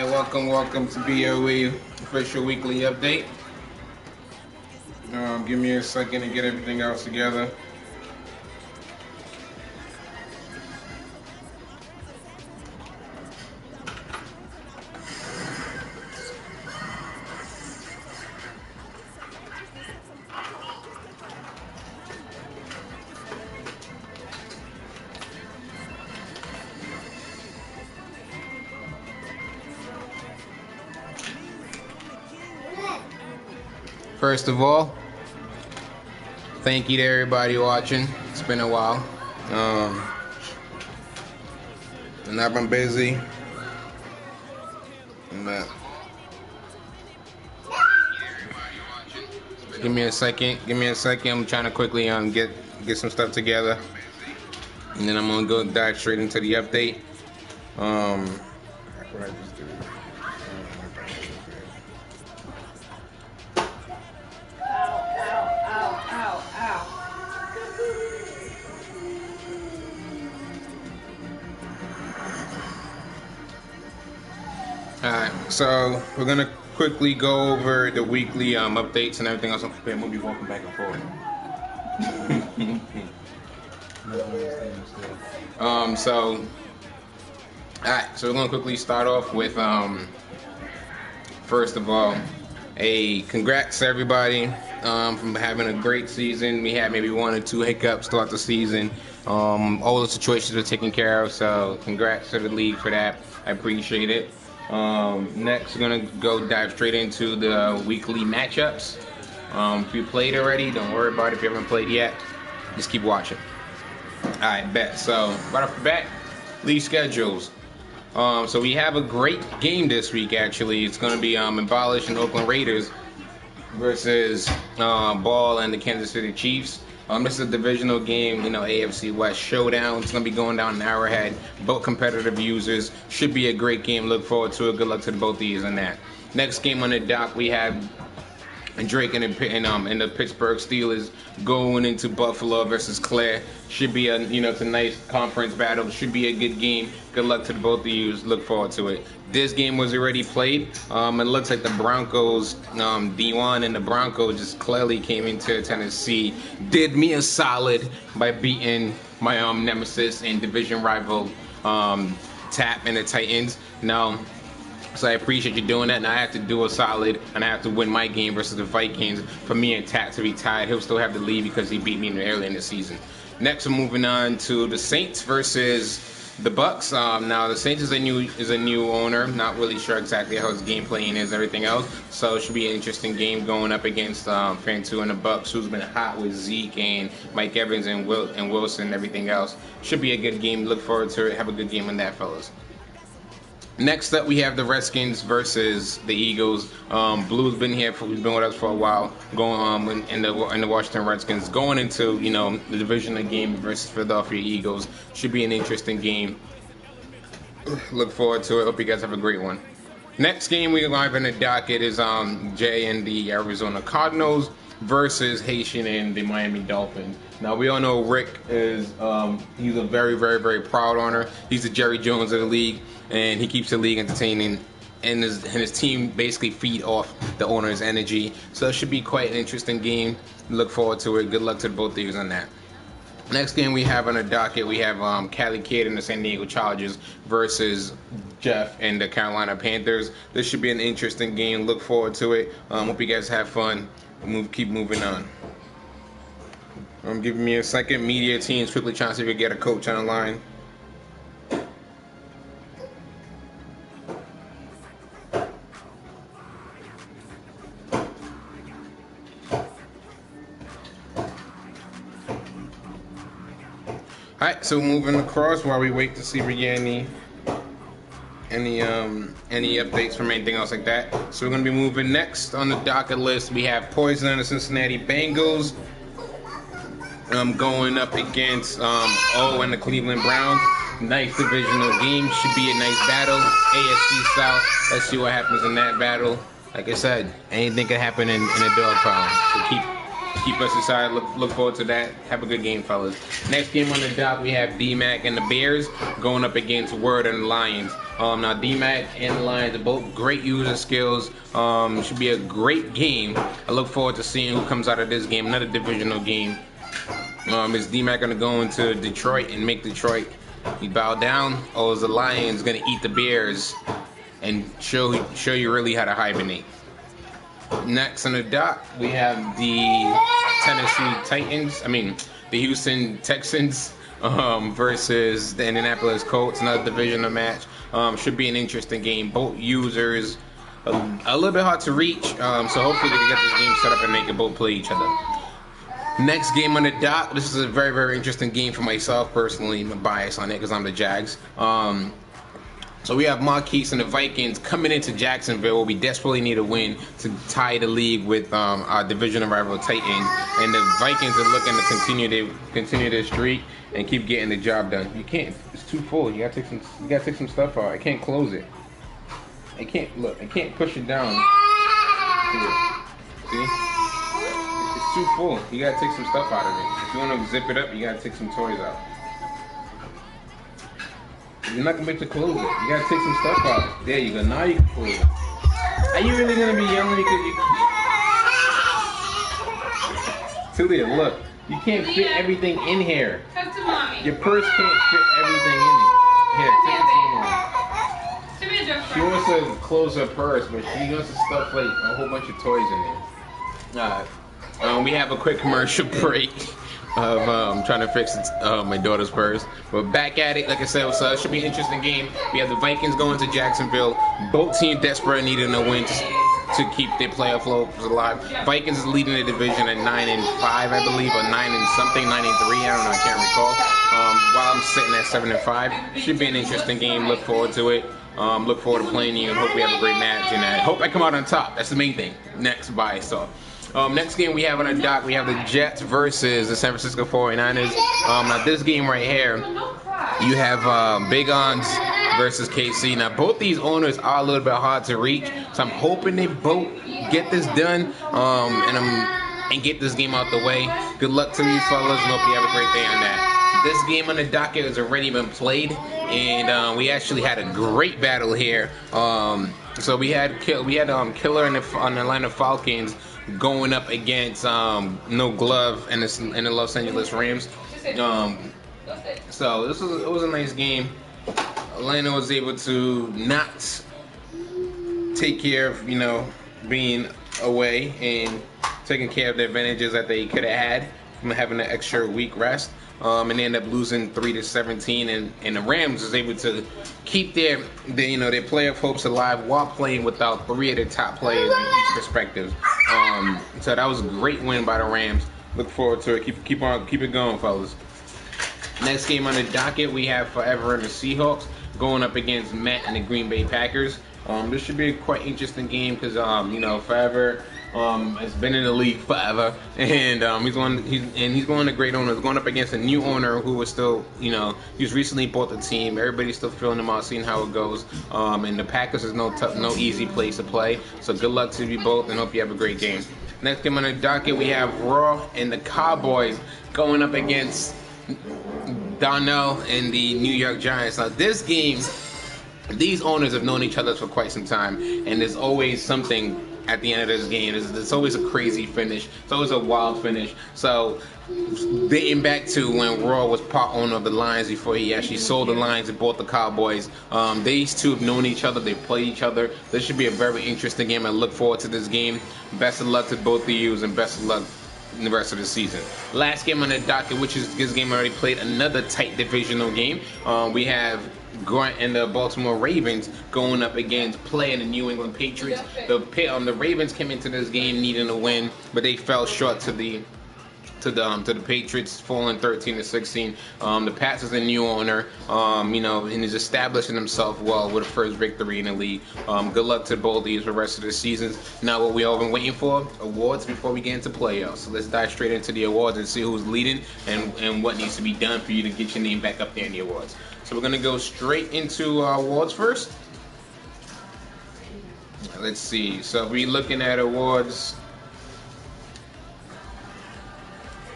Alright, welcome to BOE official weekly update. Give me a second to get everything else together. First of all, thank you to everybody watching. It's been a while. And I've been busy. But give me a second. I'm trying to quickly get some stuff together, and then I'm gonna go dive straight into the update. What I just do? Alright, so we're gonna quickly go over the weekly updates and everything else. Okay, we'll be walking back and forth. So we're gonna quickly start off with first of all, a congrats to everybody from having a great season. We had maybe 1 or 2 hiccups throughout the season. All the situations were taken care of, so congrats to the league for that. I appreciate it. Next, we're gonna go dive straight into the weekly matchups. If you played already, don't worry about it. If you haven't played yet, just keep watching. Alright, bet. So right off the bat, league schedules. So we have a great game this week. Actually, it's gonna be Abolish and Oakland Raiders versus Ball and the Kansas City Chiefs. This is a divisional game, AFC West showdown. It's going to be going down an Arrowhead. Both competitive users. Should be a great game. Look forward to it. Good luck to both of you in that. Next game on the dock, we have Drake and the Pittsburgh Steelers going into Buffalo versus Claire. Should be it's a nice conference battle. Should be a good game. Good luck to both of you. Look forward to it. This game was already played. It looks like the Broncos, D1 and the Broncos just clearly came into Tennessee. Did me a solid by beating my nemesis and division rival Tap and the Titans. So I appreciate you doing that, and I have to do a solid, and I have to win my game versus the Vikings for me and Tap to be tied. He'll still have the lead because he beat me early in the season. Next, we're moving on to the Saints versus the Bucks. Now the Saints is a new owner. Not really sure exactly how his game playing is, everything else. So it should be an interesting game going up against Fan2 and the Bucks, who's been hot with Zeke and Mike Evans and Wilson and everything else. Should be a good game. Look forward to it. Have a good game on that, fellas. Next up, we have the Redskins versus the Eagles. Blue's been with us for a while. Going in the Washington Redskins, going into the divisional game versus Philadelphia Eagles. Should be an interesting game. Look forward to it. Hope you guys have a great one. Next game we have in the docket is Jay and the Arizona Cardinals versus Haitian and the Miami Dolphins. Now we all know Rick is he's a very, very, very proud owner. He's the Jerry Jones of the league, and he keeps the league entertaining, and his team basically feed off the owner's energy. So it should be quite an interesting game. Look forward to it. Good luck to both of you on that. Next game we have on the docket, we have Cali Kid and the San Diego Chargers versus Jeff and the Carolina Panthers. This should be an interesting game. Look forward to it. Hope you guys have fun. Keep moving on. Giving me a second. Media teams quickly trying to see if we can get a coach on the line. Alright, so moving across while we wait to see if we get any updates from anything else like that. So we're going to be moving next on the docket list. We have Poison and the Cincinnati Bengals going up against O and the Cleveland Browns. Nice divisional game. Should be a nice battle. AFC South. Let's see what happens in that battle. Like I said, anything can happen in a dog pound. keep us excited. Look forward to that. Have a good game, fellas. Next game on the dock, we have D-Mac and the Bears going up against Word and the Lions. Now D-Mac and the Lions are both great user skills. Should be a great game. I look forward to seeing who comes out of this game. Another divisional game. Is D-Mac gonna go into Detroit and make Detroit bow down, or is the Lions gonna eat the Bears and show you really how to hibernate? Next on the dock, we have the the Houston Texans versus the Indianapolis Colts. Another divisional match. Should be an interesting game. Both users a little bit hard to reach, so hopefully they can get this game set up and they can both play each other. Next game on the dock. This is a very, very interesting game for myself personally. I'm biased on it because I'm the Jags. So we have Marquise and the Vikings coming into Jacksonville, where we desperately need a win to tie the league with our divisional rival Titans. And the Vikings are looking to continue their streak and keep getting the job done. You can't. It's too full. You gotta take some stuff out. I can't close it. I can't push it down. See? It's too full. You gotta take some stuff out of it. If you wanna zip it up, you gotta take some toys out. You're not gonna be able to close it. You gotta take some stuff out. There you go. Now you can close it. Are you really gonna be yelling because you? Talia, look. You can't fit everything in here. Talk to mommy. Your purse can't fit everything in it. Here, take it to your mom. She wants to close her purse, but she wants to stuff like a whole bunch of toys in there. Alright. We have a quick commercial break of trying to fix my daughter's purse. But back at it, like I said, so it should be an interesting game. We have the Vikings going to Jacksonville. Both teams desperate and needing a win to keep their playoff hopes alive. Vikings is leading the division at 9-5, I believe, or 9 and something, 9-3. I don't know, I can't recall. While I'm sitting at 7-5, should be an interesting game. Look forward to it. Look forward to playing you and hope we have a great match. And I hope I come out on top. That's the main thing. Next, bye. So. Next game we have on the dock, we have the Jets versus the San Francisco 49ers. Now this game right here, you have Big Ons versus KC. Now both these owners are a little bit hard to reach, so I'm hoping they both get this done and get this game out the way. Good luck to you fellas, and hope you have a great day on that. This game on the docket has already been played, and we actually had a great battle here. So we had Killer on the Atlanta Falcons going up against No Glove and the Los Angeles Rams. So it was a nice game. Atlanta was able to not take care of being away and taking care of the advantages that they could have had from having an extra week rest. And they end up losing 3-17, and the Rams was able to keep their playoff hopes alive while playing without 3 of the top players in each perspective. So that was a great win by the Rams. Look forward to it. Keep it going, fellas. Next game on the docket, we have Forever and the Seahawks going up against Matt and the Green Bay Packers. This should be a quite interesting game because Forever has been in the league forever, and he's going to great owners, going up against a new owner who was still, he's recently bought the team. Everybody's still filling him out, seeing how it goes. And the Packers is no easy place to play. So good luck to you both, and hope you have a great game. Next game on the docket, we have Raw and the Cowboys going up against Darnell and the New York Giants. Now this game, these owners have known each other for quite some time, and there's always something at the end of this game. It's always a crazy finish. It's always a wild finish. So dating back to when Raw was part owner of the Lions before he actually sold the Lions and bought the Cowboys, these two have known each other. They play each other. This should be a very interesting game. I look forward to this game. Best of luck to both of you, and best of luck in the rest of the season. Last game on the docket, which is this game I already played, another tight divisional game. We have Grant and the Baltimore Ravens going up against playing the New England Patriots. The Ravens came into this game needing a win, but they fell short to the Patriots, falling 13-16. The Pats is a new owner, and he's establishing himself well with a first victory in the league. Good luck to both of these for the rest of the seasons. Now, what we all been waiting for, awards before we get into playoffs. So let's dive straight into the awards and see who's leading and what needs to be done for you to get your name back up there in the awards. So we're gonna go straight into our awards first. Let's see. So we're looking at awards.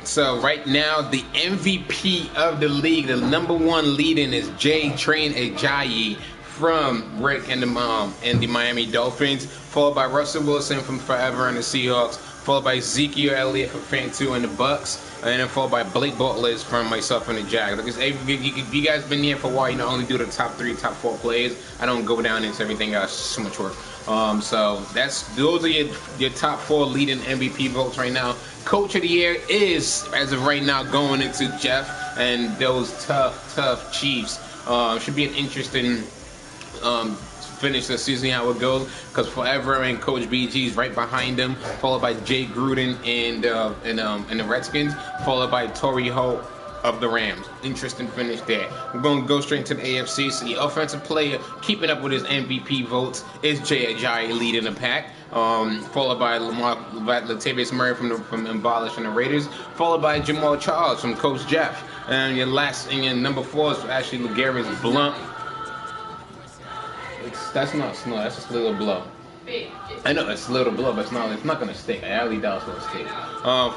So right now, the MVP of the league, the number one leading is Train Ajayi from Rick and the Miami Dolphins, followed by Russell Wilson from Forever and the Seahawks, followed by Ezekiel Elliott from Fan 2 and the Bucks, and then followed by Blake Bortles from myself and the Jags. Like, if you guys been here for a while, you know, only do the top 3, top 4 plays. I don't go down into everything else. It's so much work. So those are your top 4 leading MVP votes right now. Coach of the year is, as of right now, going into Jeff and those tough Chiefs. Should be an interesting finish the season, how it goes, because Forever and Coach BG's right behind him, followed by Jay Gruden and the Redskins, followed by Torrey Holt of the Rams. Interesting finish there. We're going to go straight into the AFC. So the offensive player keeping up with his MVP votes is Jay Ajayi leading the pack, followed by Latavius Murray from Abolish and the Raiders, followed by Jamal Charles from Coach Jeff, and your number 4 is actually LeGarrette Blount. That's not snow. That's just a little blow. I know it's a little blow, but it's not gonna stick. I highly doubt it's gonna stick.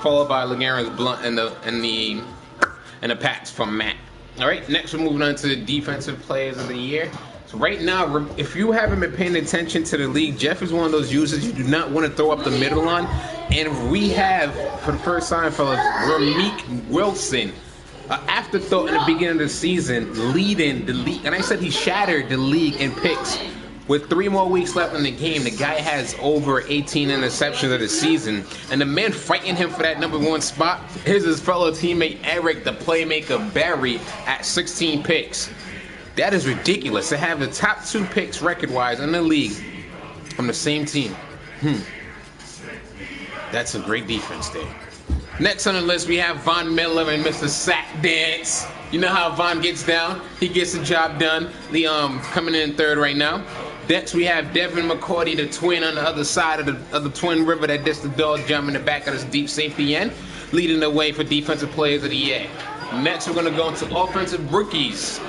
Followed by LeGarrette Blount and the Pats from Matt. All right. Next, we're moving on to the defensive players of the year. So right now, if you haven't been paying attention to the league, Jeff is one of those users you do not want to throw up the middle on, and we have, for the first time, fellas, Ramik Wilson. Afterthought in the beginning of the season, leading the league. And I said he shattered the league in picks. With 3 more weeks left in the game, the guy has over 18 interceptions of the season. And the man fighting him for that number 1 spot is his fellow teammate Eric, the playmaker Berry, at 16 picks. That is ridiculous to have the top 2 picks record-wise in the league from the same team. That's a great defense there. Next on the list, we have Von Miller and Mr. Sack Dance. You know how Von gets down. He gets the job done. Coming in 3rd right now. Next, we have Devin McCourty, the twin, on the other side of the Twin River that did the dog jump in the back of this deep safety end, leading the way for defensive players of the year. Next, we're going to go into offensive rookies.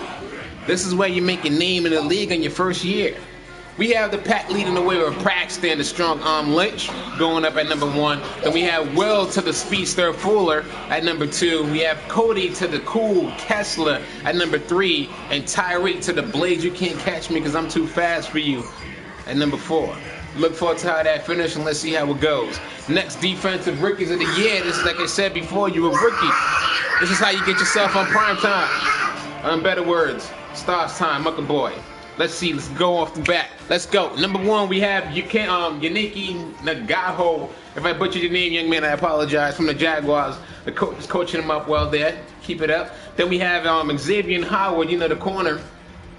This is where you make your name in the league in your first year. We have the pack leading the way with Braxton, the strong arm Lynch, going up at number 1. Then we have Will to the speedster Fuller at number 2. We have Cody to the cool Kessler at number 3. And Tyreek to the Blades, you can't catch me because I'm too fast for you, at number 4. Look forward to how that finish, and let's see how it goes. Next, defensive rookies of the year. This is, like I said before, you a rookie. This is how you get yourself on prime time. On better words, Stars time, Mucker Boy. Let's see. Let's go off the bat. Let's go. Number 1, we have Yannick Nagaho. If I butchered your name, young man, I apologize. From the Jaguars. The coach is coaching him up well there. Keep it up. Then we have Xavier Howard, the corner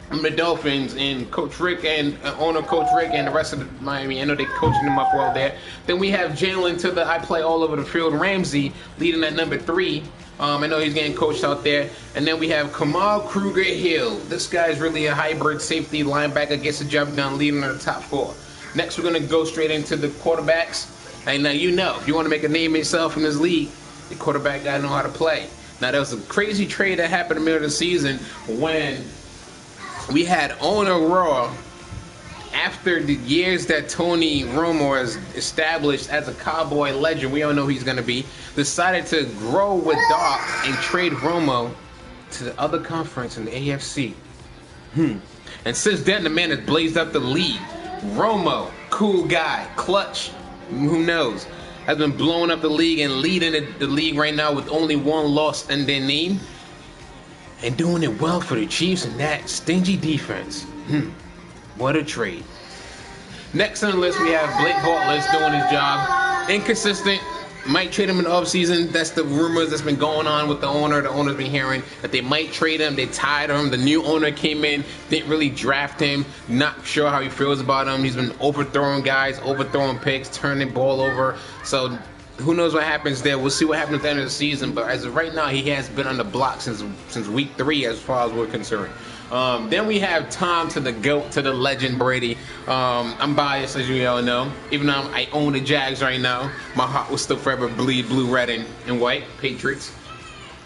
from the Dolphins, and Coach Rick and owner Coach Rick and the rest of the Miami. I know they're coaching him up well there. Then we have Jalen to the I play all over the field Ramsey leading at number 3. I know he's getting coached out there. And then we have Kamal Kruger-Hill. This guy's really a hybrid safety linebacker, gets the job done, leading in the top 4. Next, we're going to go straight into the quarterbacks. And now if you want to make a name yourself in this league, the quarterback got to know how to play. Now, there was a crazy trade that happened in the middle of the season when we had owner Raw, after the years that Tony Romo has established as a Cowboy legend, we all know he's going to be, decided to grow with Doc and trade Romo to the other conference in the AFC. And since then, the man has blazed up the league. Romo, cool guy, clutch, who knows, has been blowing up the league and leading the league right now with only 1 loss in their name. And doing it well for the Chiefs and that stingy defense. What a trade. Next on the list, we have Blake Bortles doing his job. Inconsistent. Might trade him in the offseason. That's the rumors that's been going on with the owner. The owner's been hearing that they might trade him. They tired of him. The new owner came in, didn't really draft him. Not sure how he feels about him. He's been overthrowing guys, overthrowing picks, turning the ball over. So who knows what happens there. We'll see what happens at the end of the season. But as of right now, he has been on the block since week 3 as far as we're concerned. Then we have Tom to the GOAT, to the legend Brady. I'm biased, as you all know. Even though I own the Jags right now, my heart will still forever bleed blue, red, and white, Patriots.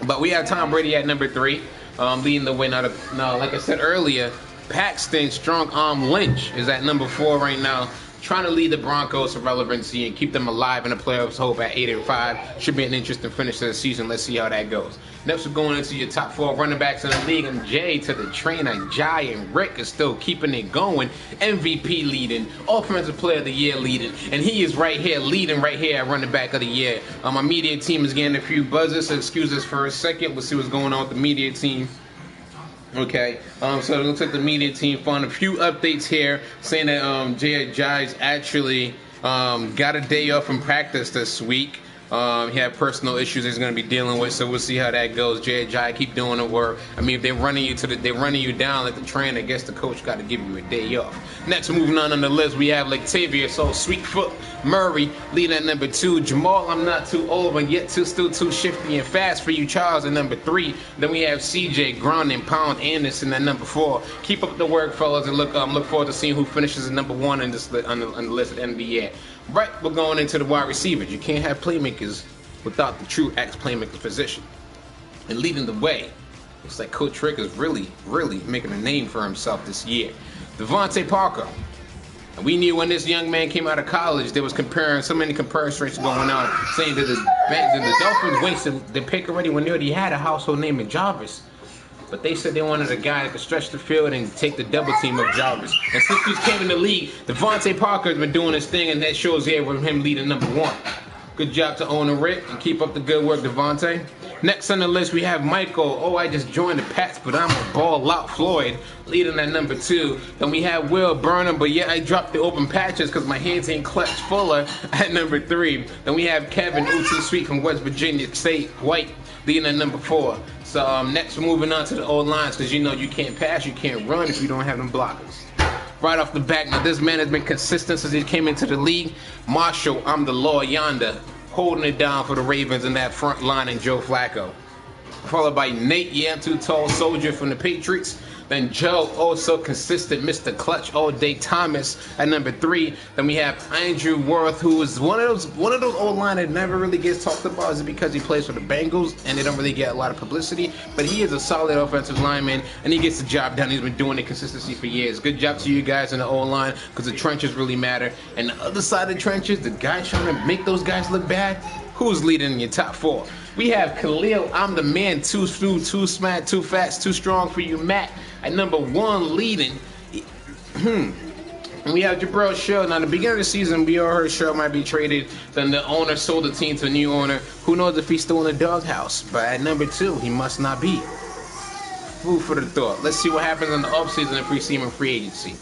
But we have Tom Brady at number 3, leading the way. Now, like I said earlier, Paxton Strong Arm Lynch is at number 4 right now. trying to lead the Broncos to relevancy and keep them alive in the playoffs hope at 8-5. Should be an interesting finish to the season. Let's see how that goes. Next, we're going into your top 4 running backs in the league, and Jay to the trainer, Jai and Rick is still keeping it going. MVP leading, Offensive Player of the Year leading, and he is right here leading right here at running back of the year. My media team is getting a few buzzers, so excuse us for a second. We'll see what's going on with the media team. Okay, so it looks like the media team found a few updates here saying that Jai's actually got a day off from practice this week. He had personal issues he's going to be dealing with, so we'll see how that goes. Jai, keep doing the work. I mean, if they're running you down like the train, I guess the coach got to give you a day off. Next, moving on the list, we have Latavius, so Sweetfoot Murray leading at number 2. Jamal, I'm not too old, but yet still too shifty and fast for you, Charles, at number 3. Then we have CJ, Ground and Pound Anderson at number 4. Keep up the work, fellas, and look forward to seeing who finishes at number 1 on this on the list at the end of the year. Right, we're going into the wide receivers. You can't have playmakers without the true ex-playmaker position. And leading the way, looks like Coach Rick is really making a name for himself this year. Devontae Parker. And we knew when this young man came out of college, there was so many comparisons going on, saying that the Dolphins wasted the pick already when they already had a household name in Jarvis. But they said they wanted a guy that could stretch the field and take the double team of Jarvis. And since he came in the league, Devontae Parker has been doing his thing, and that shows here with him leading number 1. Good job to owner Rick, and keep up the good work, Devontae. Next on the list, we have Michael. Oh, I just joined the Pats, but I'm a ball out. Floyd leading at number 2. Then we have Will Burnham, but yeah, I dropped the open patches because my hands ain't clutch. Fuller at number 3. Then we have Kevin Uti Sweet from West Virginia State White leading at number 4. So next, we're moving on to the old lines, because you know you can't pass, you can't run if you don't have them blockers. Right off the back, now this man has been consistent since he came into the league. Marshall, I'm the law yonder, holding it down for the Ravens in that front line, and Joe Flacco. Followed by Nate, yeah, too tall soldier from the Patriots. Then Joe, also consistent, Mr. Clutch all day, Thomas at number 3. Then we have Andrew Worth, who is one of those old line that never really gets talked about. Is it because he plays for the Bengals and they don't really get a lot of publicity? But he is a solid offensive lineman and he gets the job done. He's been doing the consistency for years. Good job to you guys in the old line, because the trenches really matter. And the other side of the trenches, the guys trying to make those guys look bad. Who's leading in your top 4? We have Khalil, I'm the man, too smooth, too smart, too fast, too strong for you, Matt, at number 1 leading. And we have Jabril Shaw. Now, at the beginning of the season, we all heard Shaw might be traded. Then the owner sold the team to a new owner. Who knows if he's still in the doghouse? But at number 2, he must not be. Food for the thought. Let's see what happens in the offseason if we see him in free agency.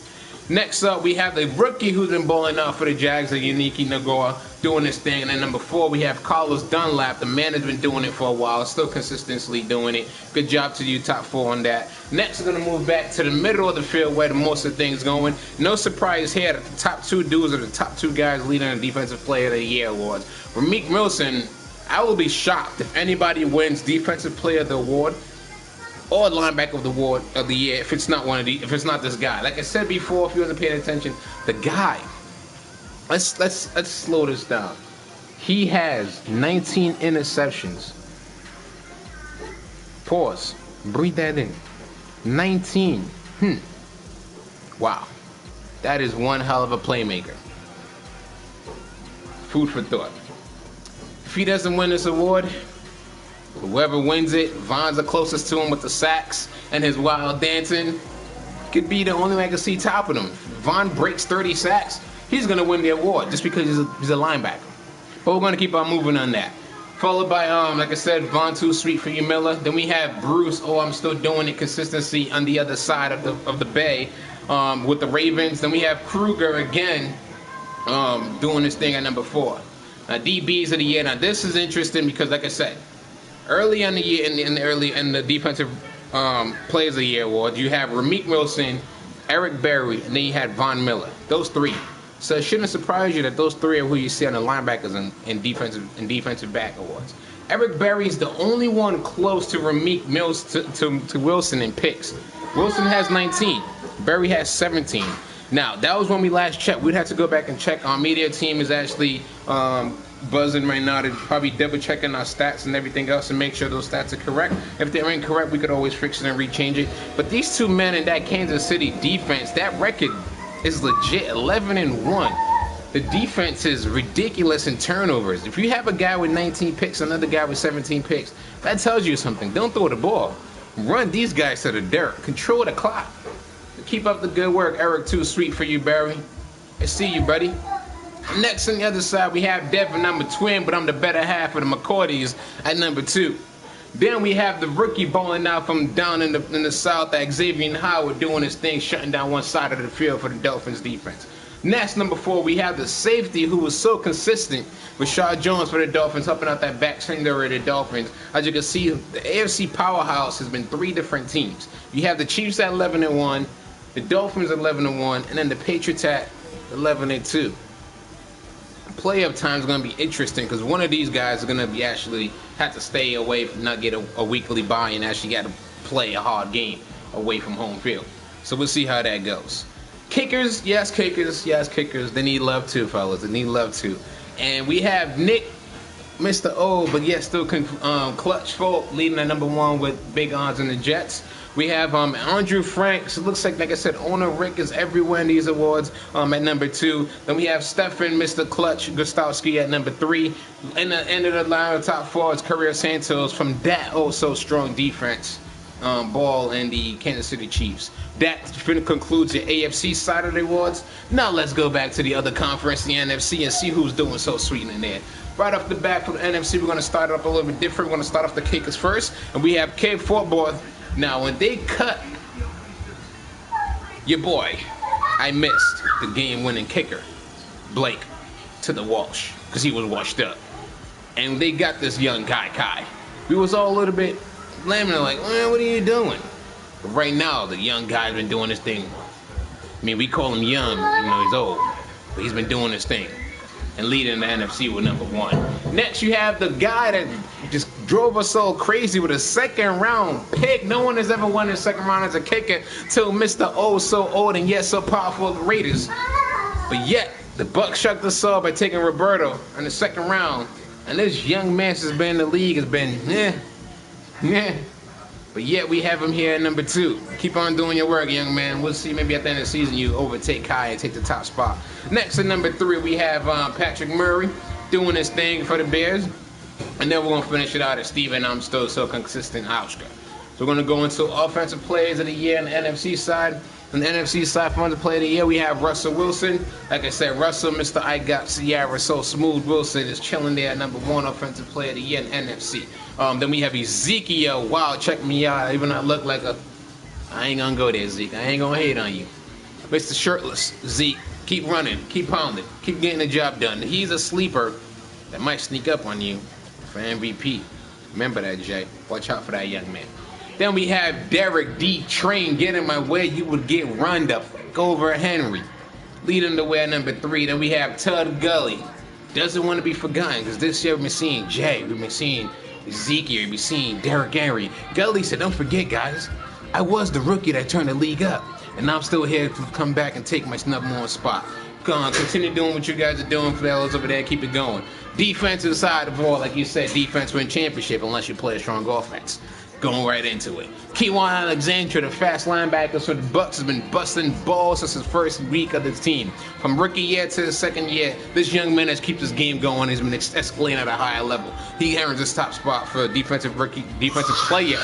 Next up, we have the rookie who's been balling out for the Jags, Yannick Ngakoue, doing this thing. And then number 4, we have Carlos Dunlap. The man has been doing it for a while, still consistently doing it. Good job to you, top 4 on that. Next, we're going to move back to the middle of the field where most of the things going. No surprise here that the top 2 dudes are the top 2 guys leading the Defensive Player of the Year awards. Ramik Wilson, I will be shocked if anybody wins Defensive Player of the Award or linebacker of the year if it's not if it's not this guy. Like I said before, if you wasn't paying attention, the guy. Let's slow this down. He has 19 interceptions. Pause. Breathe that in. 19. Wow. That is one hell of a playmaker. Food for thought. If he doesn't win this award, whoever wins it, Von's the closest to him with the sacks and his wild dancing. Could be the only one I can see topping him. Von breaks 30 sacks, he's going to win the award just because he's a linebacker. But we're going to keep on moving on that. Followed by, like I said, Von too sweet for you, Miller. Then we have Bruce, I'm still doing it, consistency on the other side of the bay with the Ravens. Then we have Kruger again doing this thing at number 4. DBs of the year. Now this is interesting because, like I said, early in the year, in the defensive players of the year award, you have Ramik Wilson, Eric Berry, and then you had Von Miller. Those 3. So it shouldn't surprise you that those 3 are who you see on the linebackers and defensive back awards. Eric Berry is the only one close to Ramik Mills to Wilson in picks. Wilson has 19. Berry has 17. Now, that was when we last checked. We'd have to go back and check. Our media team is actually buzzing right now. They're probably double checking our stats and everything else and make sure those stats are correct. If they're incorrect, we could always fix it and rechange it. But these 2 men in that Kansas City defense, that record is legit 11-1. The defense is ridiculous in turnovers. If you have a guy with 19 picks, another guy with 17 picks, that tells you something. Don't throw the ball. Run these guys to the dirt. Control the clock. Keep up the good work, Eric. Too sweet for you, Barry. I see you, buddy. Next on the other side, we have Devin. I'm a twin, but I'm the better half of the McCourties at number 2. Then we have the rookie balling out from down in the south, Xavier Howard, doing his thing, shutting down one side of the field for the Dolphins defense. Next, number 4, we have the safety who was so consistent with Shaw Jones for the Dolphins, helping out that back secondary of the Dolphins. As you can see, the AFC powerhouse has been 3 different teams. You have the Chiefs at 11-1, the Dolphins at 11-1, and then the Patriots at 11-2. Playoff time is going to be interesting because one of these guys are going to be actually have to stay away from not get a weekly bye and actually got to play a hard game away from home field. So we'll see how that goes. Kickers, yes, kickers, yes, kickers. They need love too, fellas. They need love too. And we have Nick, Mr. O, but yet still clutch folk leading at number 1 with big odds in the Jets. We have Andrew Franks. It looks like I said, owner Rick is everywhere in these awards at number 2. Then we have Stefan, Mr. Clutch Gostowski at number 3. In the end of the line, the top 4 is Career Santos from that also strong defense ball and the Kansas City Chiefs. That concludes the AFC side of the awards. Now let's go back to the other conference, the NFC, and see who's doing so sweet in there. Right off the bat for the NFC, we're going to start it up a little bit different. We're going to start off the kickers first, and we have Cape Fort Worth. Now, when they cut your boy, I missed the game-winning kicker, Blake, to the Walsh, because he was washed up. And they got this young guy, Kai. We was all a little bit lambing like, man, what are you doing? But right now, the young guy's been doing this thing. I mean, we call him young, he's old. But he's been doing this thing and leading the NFC with number 1. Next, you have the guy that just drove us so crazy with a second-round pick. No one has ever won a second round as a kicker till Mr. O, so old and yet so powerful, the Raiders. But yet, the Bucs shucked us all by taking Roberto in the second round. And this young man since been in the league has been, But yet we have him here at number 2. Keep on doing your work, young man. We'll see maybe at the end of the season you overtake Kai and take the top spot. Next at number 3, we have Patrick Murray doing his thing for the Bears. And then we're going to finish it out at Steven I'm still so consistent Oscar. So we're going to go into offensive players of the year on the NFC side. On the NFC side, for offensive player of the year, we have Russell Wilson. Like I said, Russell, Mr. I Got Sierra, so smooth. Wilson is chilling there at number 1 offensive player of the year in NFC. Then we have Ezekiel. Wow, check me out. Even I look like a... I ain't going to go there, Zeke. I ain't going to hate on you. Mr. Shirtless, Zeke. Keep running. Keep pounding. Keep getting the job done. He's a sleeper that might sneak up on you for MVP. Remember that, Jay. Watch out for that young man. Then we have Derek D. Train. Get in my way, you would get run up. Go over Henry. Leading the way at number 3. Then we have Todd Gurley. Doesn't want to be forgotten because this year we've been seeing Jay. We've been seeing Ezekiel. We've been seeing Derek Henry. Gurley said, don't forget, guys, I was the rookie that turned the league up. And I'm still here to come back and take my number 1 spot. Come on, continue doing what you guys are doing for those over there. Keep it going. Defensive side of the ball, like you said, defense win championship unless you play a strong offense. Going right into it. Kewan Alexander, the fast linebackers for the Bucs, has been busting balls since his first week of the team. From rookie year to his second year, this young man has kept his game going. He's been escalating at a higher level. He earns his top spot for defensive player of the year.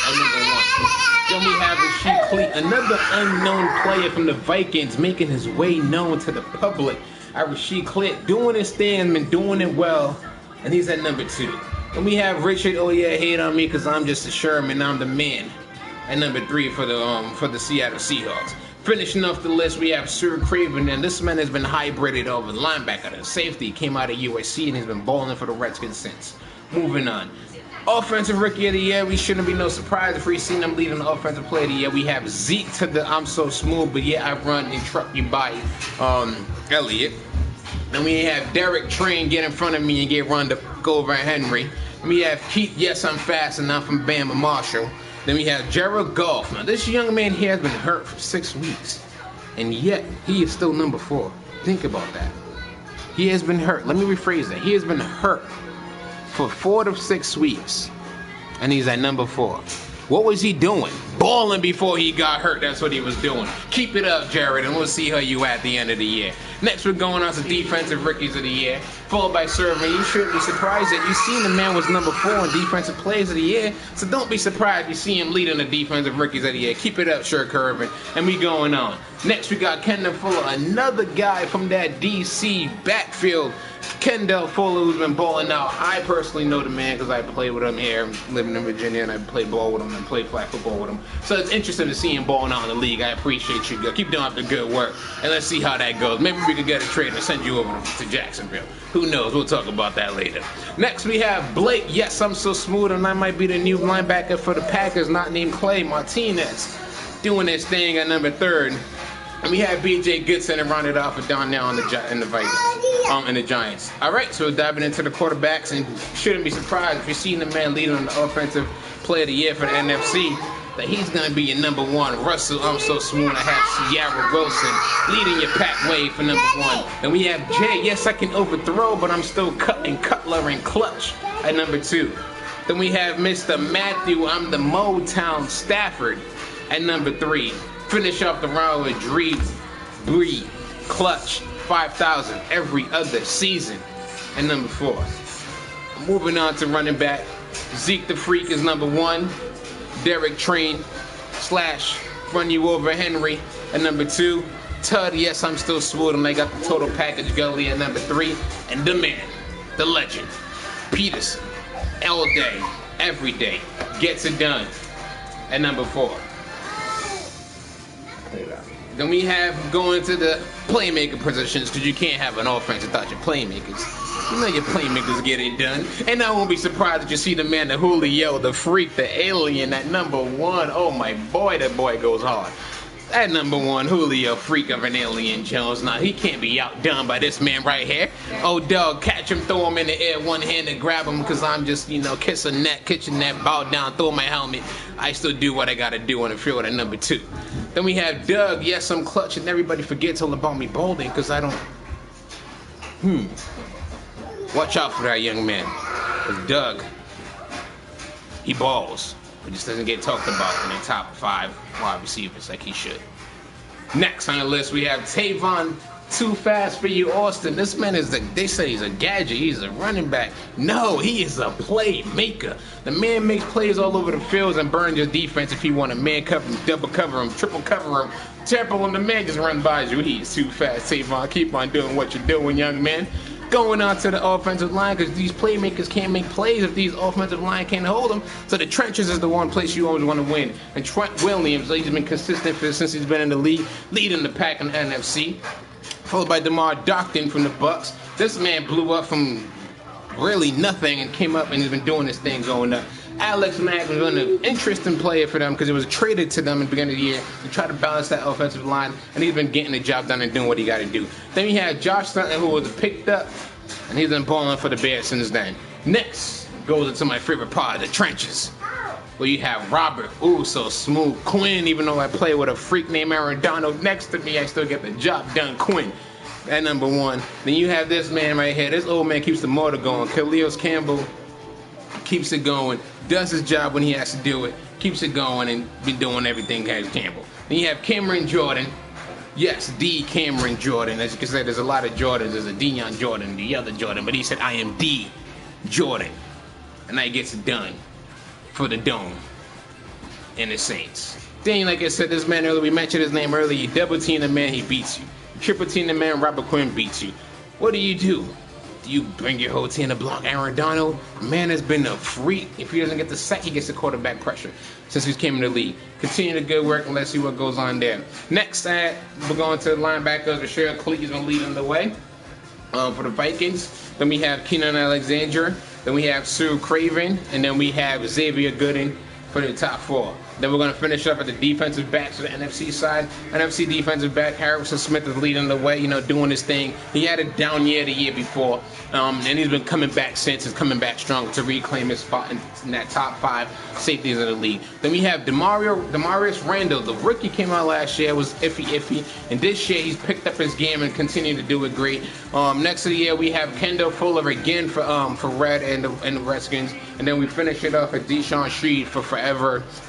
At number 1. Then we have Rasheed Cleat, another unknown player from the Vikings, making his way known to the public. Rasheed Cleat doing his thing, been doing it well, and he's at number 2. And we have Richard, oh yeah, hate on me because I'm just a Sherman, I'm the man. At number 3 for the Seattle Seahawks. Finishing off the list, we have Sir Craven, and this man has been hybrided over linebacker to safety. Came out of USC and he's been balling for the Redskins since. Moving on. Offensive Rookie of the Year, we shouldn't be no surprise if we've seen them leading the Offensive Player of the Year. We have Zeke to the I'm so smooth, but yeah, I run and truck you by Elliott. Then we have Derek Train get in front of me and get run to go over Henry. We have Keith, yes, I'm fast, and I'm from Bama Marshall. Then we have Jared Goff. Now, this young man here has been hurt for 6 weeks, and yet he is still number 4. Think about that. He has been hurt. Let me rephrase that. He has been hurt for 4 to 6 weeks, and he's at number 4. What was he doing? Balling before he got hurt. That's what he was doing. Keep it up, Jared, and we'll see how you at the end of the year. Next, we're going on to Defensive Rookies of the Year, followed by Servant. You shouldn't be surprised that you seen the man was number 4 in Defensive Players of the Year, so don't be surprised you see him leading the Defensive Rookies of the Year. Keep it up, Sure Curvin, and we going on. Next, we got Kendall Fuller, another guy from that DC backfield. Kendall Fuller, who's been balling out. I personally know the man because I play with him here, living in Virginia, and I play ball with him and play flag football with him. So it's interesting to see him balling out in the league. I appreciate you. Keep doing the good work, and let's see how that goes. Maybe we could get a trade and send you over to Jacksonville. Who knows? We'll talk about that later. Next, we have Blake. Yes, I'm so smooth, and I might be the new linebacker for the Packers, not named Clay Martinez, doing his thing at number 3. And we have B.J. Goodson and rounded off with Donnell in the Vikings, and the Giants. All right, so we're diving into the quarterbacks, and shouldn't be surprised if you're seeing the man leading on the Offensive Player of the Year for the NFC, that he's going to be your number 1. Russell, I'm so smooth. I have Sierra Wilson leading your pack wave for number 1. And we have Jay. Yes, I can overthrow, but I'm still cutting Cutler and Clutch at number 2. Then we have Mr. Matthew. I'm the Motown Stafford at number 3. Finish off the round with Bree, Clutch, 5,000 every other season. And number 4. Moving on to running back. Zeke the Freak is number 1. Derek Train / run you over Henry at number 2. Tud, yes, I'm still smooth, and I got the total package Gully at number 3. And the man, the legend, Peterson, all day, every day, gets it done at number 4. Then we have going to the playmaker positions, because you can't have an offense without your playmakers. You know your playmakers get it done. And I won't be surprised if you see the man, the Julio, the Freak, the Alien at number 1. Oh my boy, that boy goes hard. At number 1, Julio, Freak of an Alien Jones. Now, he can't be outdone by this man right here. Oh, dog, catch him, throw him in the air, one-handed, grab him, because I'm just, kitchen net, bow down, throw my helmet. I still do what I got to do on the field at number 2. Then we have Doug. Yes, I'm clutch, and everybody forgets all about me balding, because I don't... Watch out for that young man. Because Doug, he balls. He just doesn't get talked about in the top 5 wide receivers like he should. Next on the list, we have Tavon, Too Fast for You, Austin. This man is they say he's a gadget. He's a running back. No, he is a playmaker. The man makes plays all over the fields and burns your defense if you want to man cover him, double cover him, triple cover him, tackle him. The man just run by you. He is too fast, Tavon. Keep on doing what you're doing, young man. Going on to the offensive line, because these playmakers can't make plays if these offensive line can't hold them. So the trenches is the one place you always want to win. And Trent Williams, he's been consistent since he's been in the league, leading the pack in the NFC. Followed by DeMar Docton from the Bucks. This man blew up from really nothing and came up and he's been doing this thing going up. Alex Mack was an interesting player for them because it was traded to them in the beginning of the year to try to balance that offensive line, and he's been getting the job done and doing what he got to do. Then we had Josh Sutton, who was picked up, and he's been balling for the Bears since then. Next goes into my favorite part, the trenches, where you have Robert, ooh, so smooth, Quinn. Even though I play with a freak named Aaron Donald next to me, I still get the job done, Quinn. At number 1. Then you have this man right here. This old man keeps the motor going. Khalil Campbell keeps it going, does his job when he has to do it, keeps it going, and be doing everything as Campbell. Then you have Cameron Jordan. Yes, D. Cameron Jordan. As you can say, there's a lot of Jordans. There's a Deion Jordan, the other Jordan, but he said, I am D. Jordan. And that gets it done for the Dome and the Saints. Then, like I said, this man earlier, we mentioned his name earlier, you double team the man, he beats you. You triple team the man, Robert Quinn beats you. What do? Do you bring your whole team to block Aaron Donald? The man has been a freak. If he doesn't get the sack, he gets the quarterback pressure since he came in the league. Continue the good work and let's see what goes on there. Next, we're going to the linebackers. Rashard Cleveland leading the way for the Vikings. Then we have Keenan Alexander. Then we have Sue Craven. And then we have Xavier Gooden for the top 4. Then we're going to finish up at the defensive backs of the NFC side. NFC defensive back Harrison Smith is leading the way, doing his thing. He had a down year the year before, and he's been coming back since. He's coming back strong to reclaim his spot in that top 5 safeties of the league. Then we have Demarius Randall. The rookie came out last year, was iffy, and this year he's picked up his game and continued to do it great. Next of the year we have Kendall Fuller again for Red and the Redskins, and then we finish it off at Deshaun Street for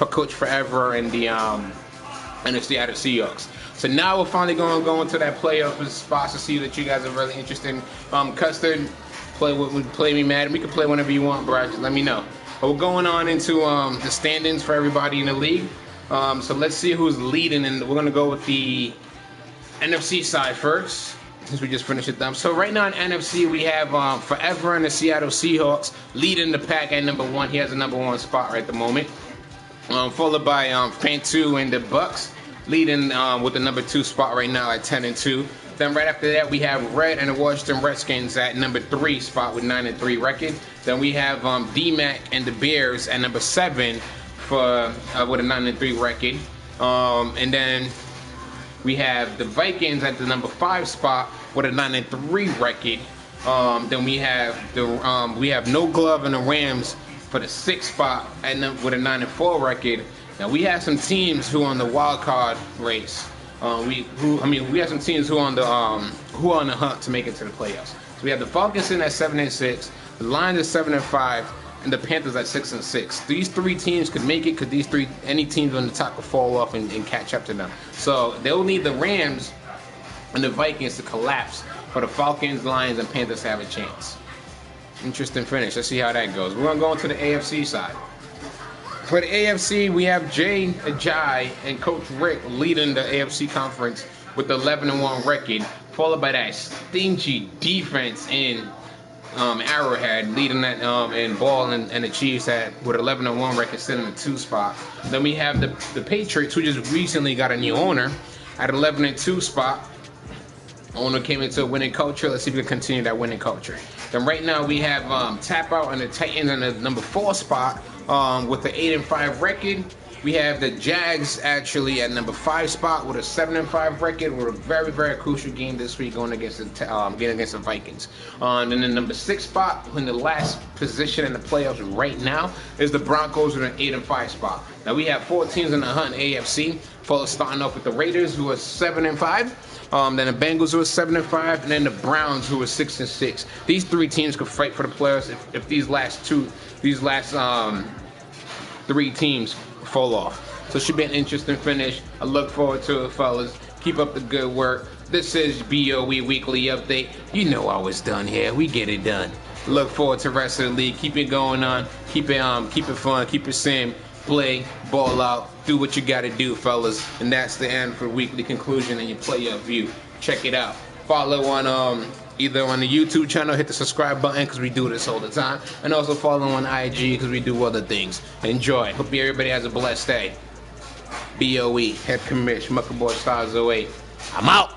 Coach Forever and the Seattle Seahawks. So now we're finally going to go into that playoff spots to see that you guys are really interested in. Custard, play me mad. We can play whenever you want, bro. Just let me know. But we're going on into the standings for everybody in the league. So let's see who's leading, and we're going to go with the NFC side first, since we just finished it up. So right now in NFC, we have Forever and the Seattle Seahawks leading the pack at number 1. He has the number 1 spot right at the moment. Followed by Fantu and the Bucks leading with the number 2 spot right now at 10-2. Then right after that, we have Red and the Washington Redskins at number 3 spot with 9-3 record. Then we have D-Mac and the Bears at number 7 for with a 9-3 record. And then we have the Vikings at the number 5 spot with a 9-3 record. Then we have No Glove and the Rams for the 6th spot with a 9-4 record. Now we have some teams who are on the wild card race. We have some teams who are on the hunt to make it to the playoffs. So we have the Falcons in at 7-6, the Lions at 7-5, and the Panthers at 6-6. These 3 teams could make it, because any teams on the top could fall off and catch up to them. So they'll need the Rams and the Vikings to collapse for the Falcons, Lions, and Panthers to have a chance. Interesting finish. Let's see how that goes. We're going to go into the AFC side. For the AFC, we have Jay Ajayi and Coach Rick leading the AFC conference with the 11-1 record, followed by that stingy defense in Arrowhead leading that and Ball and the Chiefs with 11-1 record sitting in the 2 spot. Then we have the Patriots, who just recently got a new owner, at 11-2 spot. Owner came into a winning culture. Let's see if we can continue that winning culture. Then right now we have Tap Out and the Titans in the number 4 spot with the 8-5 record. We have the Jags actually at number 5 spot with a 7-5 record. With a very, very crucial game this week going against the Vikings. And then the number 6 spot, in the last position in the playoffs right now, is the Broncos with an 8-5 spot. Now we have 4 teams in the hunt in AFC. Starting off with the Raiders, who are 7-5. Then the Bengals, who are 7-5, and then the Browns, who are 6-6. These 3 teams could fight for the playoffs if these last 3 teams fall off. So it should be an interesting finish. I look forward to it, fellas. Keep up the good work. This is BOE Weekly Update. You know I was done here. We get it done. Look forward to the rest of the league. Keep it going on. Keep it fun. Keep it sim. Play, ball out, do what you gotta do, fellas. And that's the end for weekly conclusion and your playoff view. Check it out. Follow on either on the YouTube channel, hit the subscribe button because we do this all the time, and also follow on IG because we do other things. Enjoy. Hope everybody has a blessed day. BOE, Head Commish, Muckaboy Stars 08. I'm out.